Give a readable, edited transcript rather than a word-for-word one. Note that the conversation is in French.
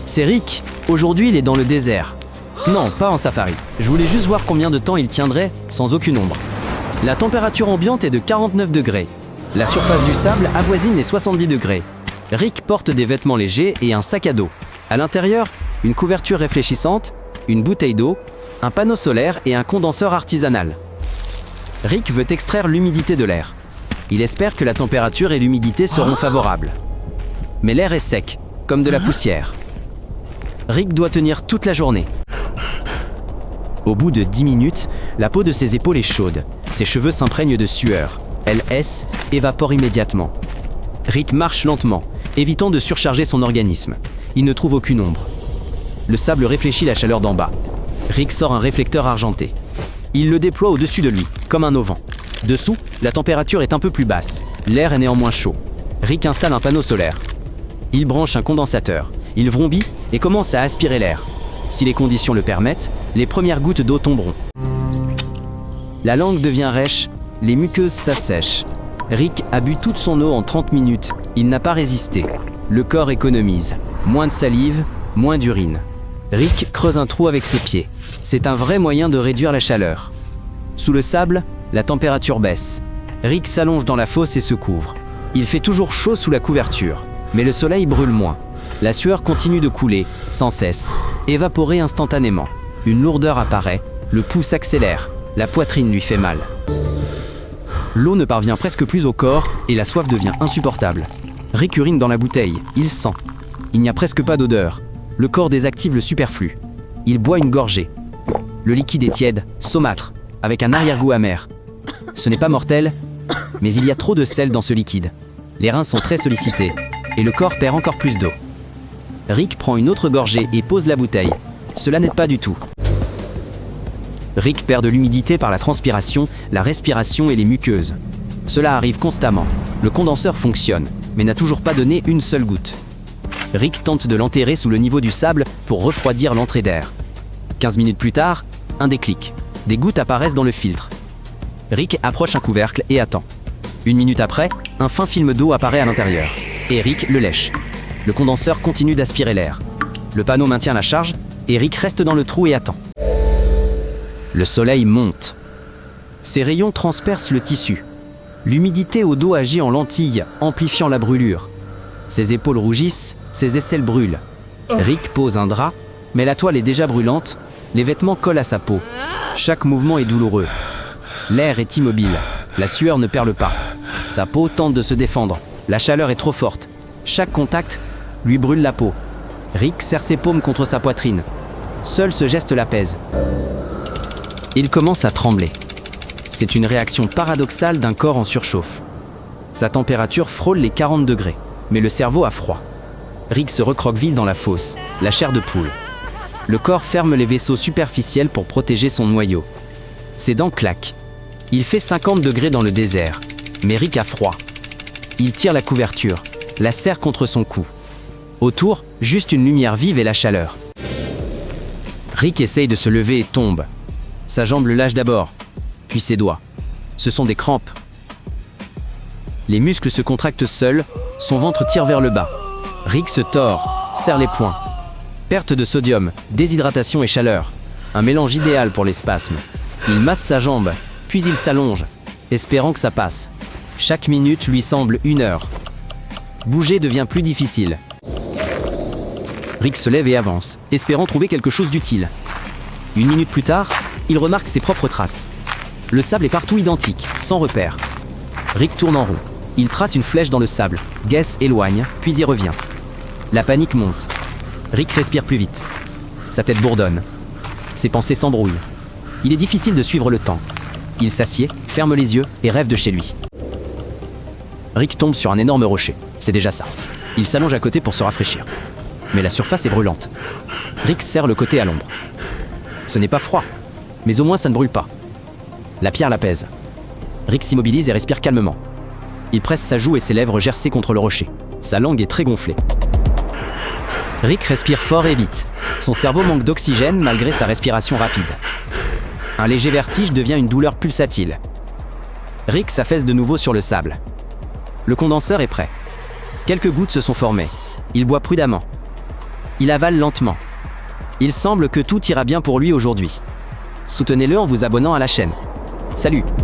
C'est Rick. Aujourd'hui, il est dans le désert. Non, pas en safari. Je voulais juste voir combien de temps il tiendrait sans aucune ombre. La température ambiante est de 49 degrés. La surface du sable avoisine les 70 degrés. Rick porte des vêtements légers et un sac à dos. À l'intérieur, une couverture réfléchissante, une bouteille d'eau, un panneau solaire et un condenseur artisanal. Rick veut extraire l'humidité de l'air. Il espère que la température et l'humidité seront favorables. Mais l'air est sec, comme de la poussière. Rick doit tenir toute la journée. Au bout de 10 minutes, la peau de ses épaules est chaude. Ses cheveux s'imprègnent de sueur. LS évapore immédiatement. Rick marche lentement, évitant de surcharger son organisme. Il ne trouve aucune ombre. Le sable réfléchit la chaleur d'en bas. Rick sort un réflecteur argenté. Il le déploie au-dessus de lui, comme un auvent. Dessous, la température est un peu plus basse. L'air est néanmoins chaud. Rick installe un panneau solaire. Il branche un condensateur. Il vrombit et commence à aspirer l'air. Si les conditions le permettent, les premières gouttes d'eau tomberont. La langue devient rêche, les muqueuses s'assèchent. Rick a bu toute son eau en 30 minutes. Il n'a pas résisté. Le corps économise. Moins de salive, moins d'urine. Rick creuse un trou avec ses pieds. C'est un vrai moyen de réduire la chaleur. Sous le sable, la température baisse. Rick s'allonge dans la fosse et se couvre. Il fait toujours chaud sous la couverture, mais le soleil brûle moins. La sueur continue de couler, sans cesse, évaporée instantanément. Une lourdeur apparaît, le pouls s'accélère, la poitrine lui fait mal. L'eau ne parvient presque plus au corps et la soif devient insupportable. Rick urine dans la bouteille, il sent. Il n'y a presque pas d'odeur. Le corps désactive le superflu. Il boit une gorgée. Le liquide est tiède, saumâtre, avec un arrière-goût amer. Ce n'est pas mortel, mais il y a trop de sel dans ce liquide. Les reins sont très sollicités, et le corps perd encore plus d'eau. Rick prend une autre gorgée et pose la bouteille. Cela n'aide pas du tout. Rick perd de l'humidité par la transpiration, la respiration et les muqueuses. Cela arrive constamment. Le condenseur fonctionne, mais n'a toujours pas donné une seule goutte. Rick tente de l'enterrer sous le niveau du sable pour refroidir l'entrée d'air. 15 minutes plus tard, un déclic. Des gouttes apparaissent dans le filtre. Rick approche un couvercle et attend. 1 minute après, un fin film d'eau apparaît à l'intérieur. Et Rick le lèche. Le condenseur continue d'aspirer l'air. Le panneau maintient la charge et Rick reste dans le trou et attend. Le soleil monte. Ses rayons transpercent le tissu. L'humidité au dos agit en lentille, amplifiant la brûlure. Ses épaules rougissent, ses aisselles brûlent. Rick pose un drap, mais la toile est déjà brûlante, les vêtements collent à sa peau. Chaque mouvement est douloureux. L'air est immobile, la sueur ne perle pas. Sa peau tente de se défendre, la chaleur est trop forte. Chaque contact lui brûle la peau. Rick serre ses paumes contre sa poitrine. Seul ce geste l'apaise. Il commence à trembler. C'est une réaction paradoxale d'un corps en surchauffe. Sa température frôle les 40 degrés, mais le cerveau a froid. Rick se recroqueville dans la fosse, la chair de poule. Le corps ferme les vaisseaux superficiels pour protéger son noyau. Ses dents claquent. Il fait 50 degrés dans le désert, mais Rick a froid. Il tire la couverture, la serre contre son cou. Autour, juste une lumière vive et la chaleur. Rick essaye de se lever et tombe. Sa jambe le lâche d'abord, puis ses doigts. Ce sont des crampes. Les muscles se contractent seuls, son ventre tire vers le bas. Rick se tord, serre les poings. Perte de sodium, déshydratation et chaleur. Un mélange idéal pour les spasmes. Il masse sa jambe, puis il s'allonge, espérant que ça passe. Chaque minute lui semble 1 heure. Bouger devient plus difficile. Rick se lève et avance, espérant trouver quelque chose d'utile. 1 minute plus tard, il remarque ses propres traces. Le sable est partout identique, sans repère. Rick tourne en rond. Il trace une flèche dans le sable. Guess éloigne, puis y revient. La panique monte. Rick respire plus vite. Sa tête bourdonne. Ses pensées s'embrouillent. Il est difficile de suivre le temps. Il s'assied, ferme les yeux et rêve de chez lui. Rick tombe sur un énorme rocher. C'est déjà ça. Il s'allonge à côté pour se rafraîchir. Mais la surface est brûlante. Rick serre le côté à l'ombre. Ce n'est pas froid, mais au moins ça ne brûle pas. La pierre l'apaise. Rick s'immobilise et respire calmement. Il presse sa joue et ses lèvres gercées contre le rocher. Sa langue est très gonflée. Rick respire fort et vite. Son cerveau manque d'oxygène malgré sa respiration rapide. Un léger vertige devient une douleur pulsatile. Rick s'affaisse de nouveau sur le sable. Le condenseur est prêt. Quelques gouttes se sont formées. Il boit prudemment. Il avale lentement. Il semble que tout ira bien pour lui aujourd'hui. Soutenez-le en vous abonnant à la chaîne. Salut!